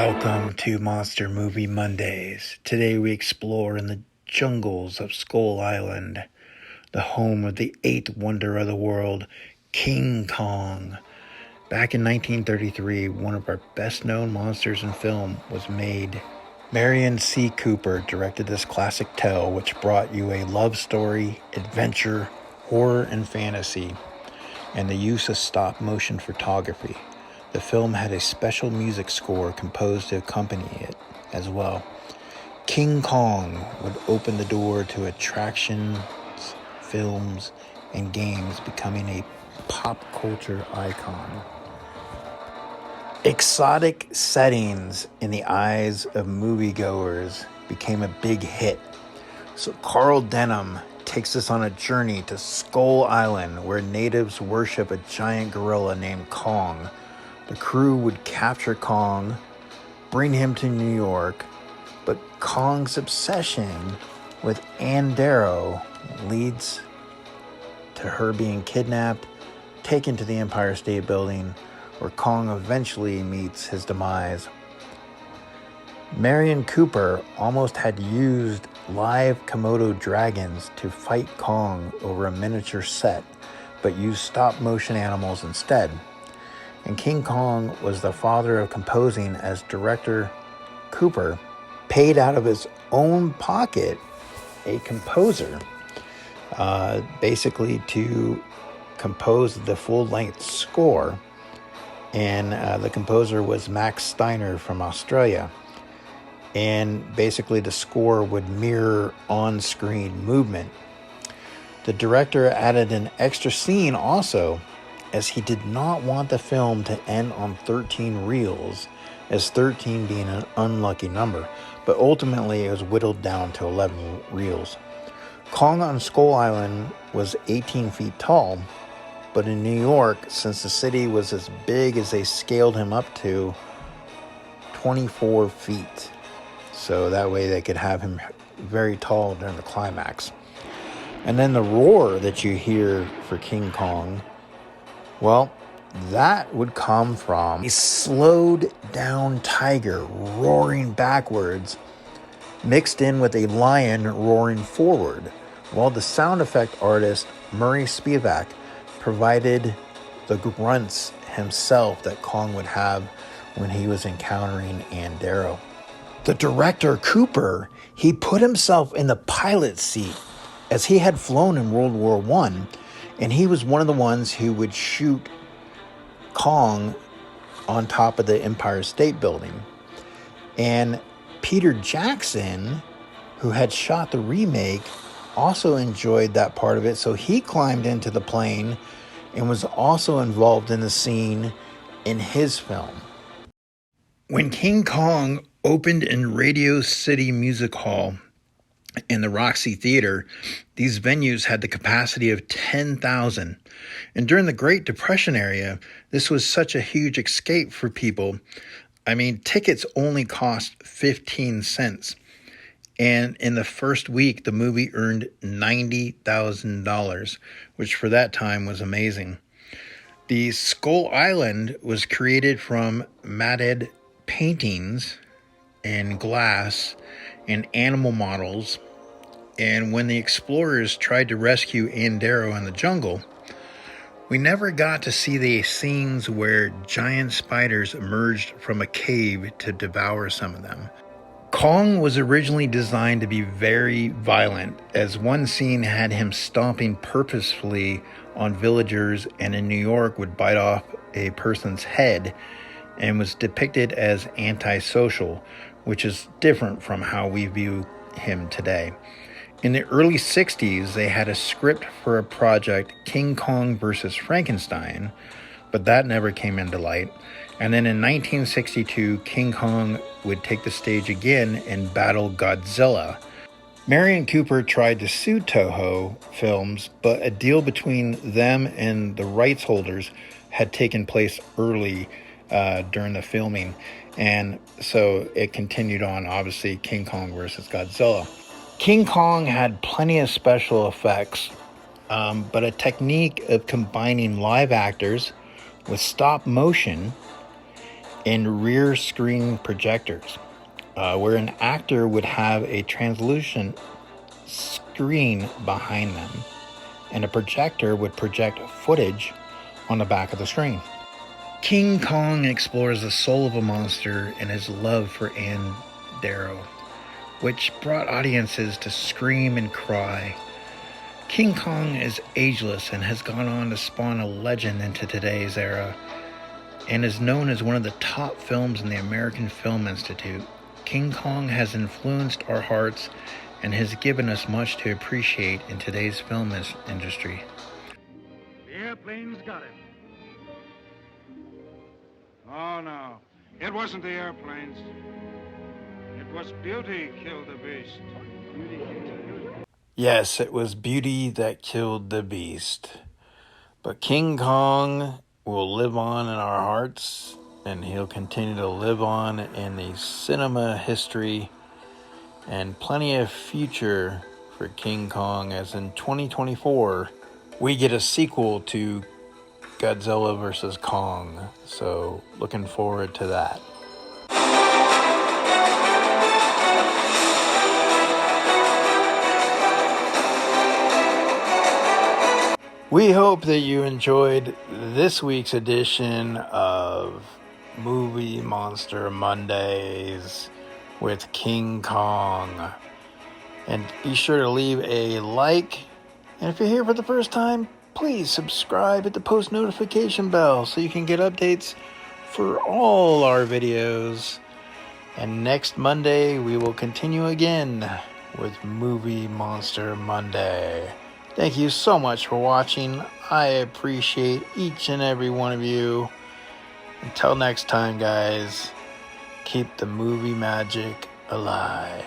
Welcome to Monster Movie Mondays. Today we explore in the jungles of Skull Island, the home of the eighth wonder of the world, King Kong. Back in 1933, one of our best-known monsters in film was made. Merian C. Cooper directed this classic tale, which brought you a love story, adventure, horror, and fantasy, and the use of stop-motion photography. The film had a special music score composed to accompany it as well. King Kong would open the door to attractions, films, and games, becoming a pop culture icon. Exotic settings in the eyes of moviegoers became a big hit. So Carl Denham takes us on a journey to Skull Island, where natives worship a giant gorilla named Kong. The crew would capture Kong, bring him to New York, but Kong's obsession with Ann Darrow leads to her being kidnapped, taken to the Empire State Building, where Kong eventually meets his demise. Merian Cooper almost had used live Komodo dragons to fight Kong over a miniature set, but used stop-motion animals instead. And King Kong was the father of composing, as director Cooper paid out of his own pocket a composer, basically to compose the full-length score. And the composer was Max Steiner from Australia. And basically the score would mirror on-screen movement. The director added an extra scene also, as he did not want the film to end on 13 reels, as 13 being an unlucky number, but ultimately it was whittled down to 11 reels. Kong on Skull Island was 18 feet tall, but in New York, since the city was as big as they scaled him up to, 24 feet. So that way they could have him very tall during the climax. And then the roar that you hear for King Kong, well, that would come from a slowed down tiger roaring backwards, mixed in with a lion roaring forward, while the sound effect artist Murray Spivak provided the grunts himself that Kong would have when he was encountering Ann Darrow. The director Cooper, he put himself in the pilot seat, as he had flown in World War I, and he was one of the ones who would shoot Kong on top of the Empire State Building. And Peter Jackson, who had shot the remake, also enjoyed that part of it, so he climbed into the plane and was also involved in the scene in his film. When King Kong opened in Radio City Music Hall in the Roxy Theater, these venues had the capacity of 10,000. And during the Great Depression era, this was such a huge escape for people. I mean, tickets only cost 15 cents. And in the first week, the movie earned $90,000, which for that time was amazing. The Skull Island was created from matted paintings and glass and animal models. And when the explorers tried to rescue Ann Darrow in the jungle, we never got to see the scenes where giant spiders emerged from a cave to devour some of them. Kong was originally designed to be very violent, as one scene had him stomping purposefully on villagers, and in New York would bite off a person's head, and was depicted as antisocial, which is different from how we view him today. In the early 60s, they had a script for a project, King Kong vs. Frankenstein, but that never came into light. And then in 1962, King Kong would take the stage again and battle Godzilla. Merian Cooper tried to sue Toho Films, but a deal between them and the rights holders had taken place early during the filming. And so it continued on, obviously, King Kong versus Godzilla. King Kong had plenty of special effects, but a technique of combining live actors with stop motion and rear screen projectors, where an actor would have a translucent screen behind them, and a projector would project footage on the back of the screen. King Kong explores the soul of a monster and his love for Ann Darrow, which brought audiences to scream and cry. King Kong is ageless and has gone on to spawn a legend into today's era, and is known as one of the top films in the American Film Institute. King Kong has influenced our hearts and has given us much to appreciate in today's film industry. The airplane's got it. Oh, no. It wasn't the airplanes. It was beauty killed the beast. Yes, it was beauty that killed the beast. But King Kong will live on in our hearts, and he'll continue to live on in the cinema history, and plenty of future for King Kong, as in 2024 we get a sequel to Godzilla vs. Kong. So looking forward to that. We hope that you enjoyed this week's edition of Movie Monster Mondays with King Kong. And be sure to leave a like. And if you're here for the first time, please subscribe, hit the post notification bell so you can get updates for all our videos. And next Monday, we will continue again with Movie Monster Monday. Thank you so much for watching. I appreciate each and every one of you. Until next time, guys, keep the movie magic alive.